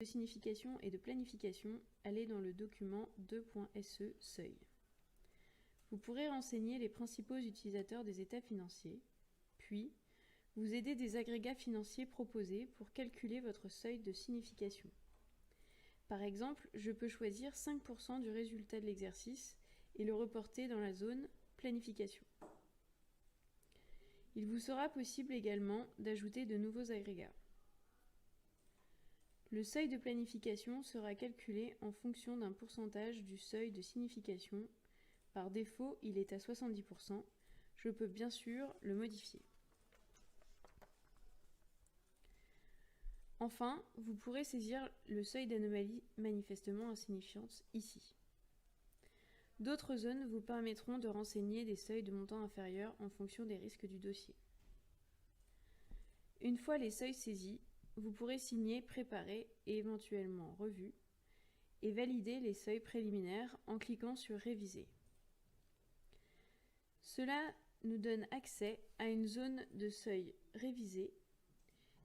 de signification et de planification, allez dans le document 2.se seuil. Vous pourrez renseigner les principaux utilisateurs des états financiers, puis vous aider des agrégats financiers proposés pour calculer votre seuil de signification. Par exemple, je peux choisir 5% du résultat de l'exercice et le reporter dans la zone planification. Il vous sera possible également d'ajouter de nouveaux agrégats. Le seuil de planification sera calculé en fonction d'un pourcentage du seuil de signification. Par défaut, il est à 70%. Je peux bien sûr le modifier. Enfin, vous pourrez saisir le seuil d'anomalie manifestement insignifiante ici. D'autres zones vous permettront de renseigner des seuils de montant inférieur en fonction des risques du dossier. Une fois les seuils saisis, vous pourrez signer, préparer et éventuellement revue et valider les seuils préliminaires en cliquant sur Réviser. Cela nous donne accès à une zone de seuil révisé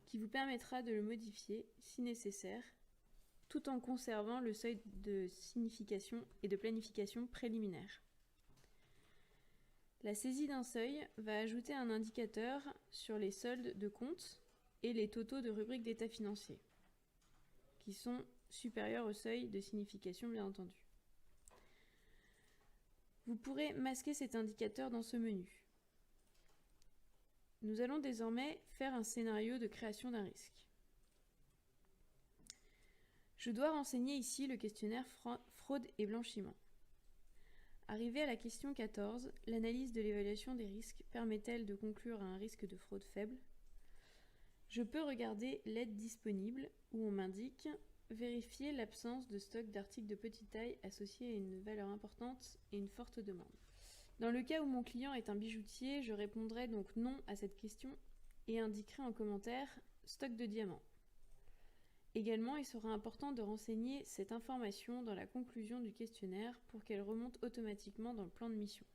qui vous permettra de le modifier si nécessaire, tout en conservant le seuil de signification et de planification préliminaire. La saisie d'un seuil va ajouter un indicateur sur les soldes de compte et les totaux de rubrique d'état financier, qui sont supérieurs au seuil de signification bien entendu. Vous pourrez masquer cet indicateur dans ce menu. Nous allons désormais faire un scénario de création d'un risque. Je dois renseigner ici le questionnaire fraude et blanchiment. Arrivé à la question 14, l'analyse de l'évaluation des risques permet-elle de conclure à un risque de fraude faible? Je peux regarder l'aide disponible où on m'indique vérifier l'absence de stock d'articles de petite taille associés à une valeur importante et une forte demande. Dans le cas où mon client est un bijoutier, je répondrai donc non à cette question et indiquerai en commentaire stock de diamants. Également, il sera important de renseigner cette information dans la conclusion du questionnaire pour qu'elle remonte automatiquement dans le plan de mission.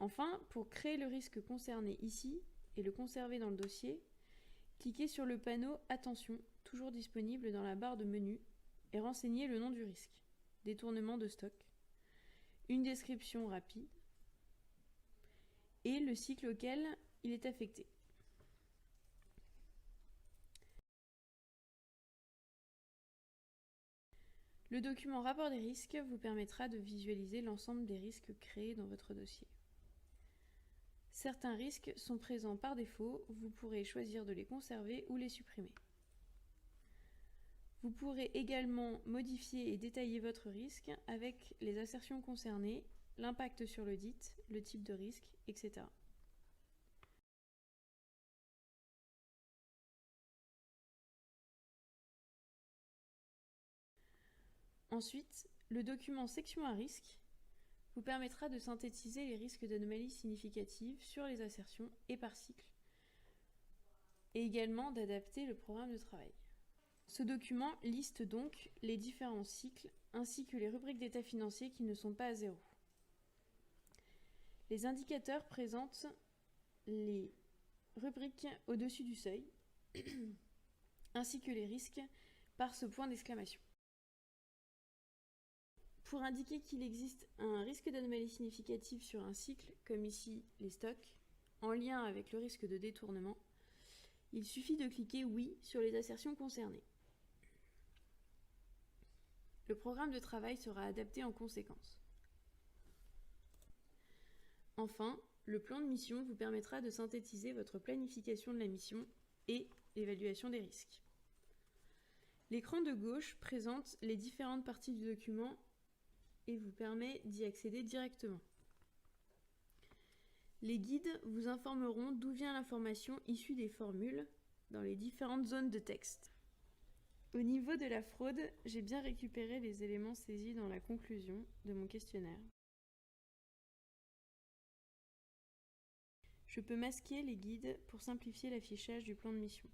Enfin, pour créer le risque concerné ici et le conserver dans le dossier, cliquez sur le panneau « Attention », toujours disponible dans la barre de menu, et renseignez le nom du risque, détournement de stock, une description rapide, et le cycle auquel il est affecté. Le document rapport des risques vous permettra de visualiser l'ensemble des risques créés dans votre dossier. Certains risques sont présents par défaut, vous pourrez choisir de les conserver ou les supprimer. Vous pourrez également modifier et détailler votre risque avec les assertions concernées, l'impact sur l'audit, le type de risque, etc. Ensuite, le document section à risque vous permettra de synthétiser les risques d'anomalies significatives sur les assertions et par cycle, et également d'adapter le programme de travail. Ce document liste donc les différents cycles ainsi que les rubriques d'état financier qui ne sont pas à zéro. Les indicateurs présentent les rubriques au-dessus du seuil, ainsi que les risques par ce point d'exclamation. Pour indiquer qu'il existe un risque d'anomalie significative sur un cycle, comme ici les stocks, en lien avec le risque de détournement, il suffit de cliquer « Oui » sur les assertions concernées. Le programme de travail sera adapté en conséquence. Enfin, le plan de mission vous permettra de synthétiser votre planification de la mission et l'évaluation des risques. L'écran de gauche présente les différentes parties du document et vous permet d'y accéder directement. Les guides vous informeront d'où vient l'information issue des formules dans les différentes zones de texte. Au niveau de la fraude, j'ai bien récupéré les éléments saisis dans la conclusion de mon questionnaire. Je peux masquer les guides pour simplifier l'affichage du plan de mission.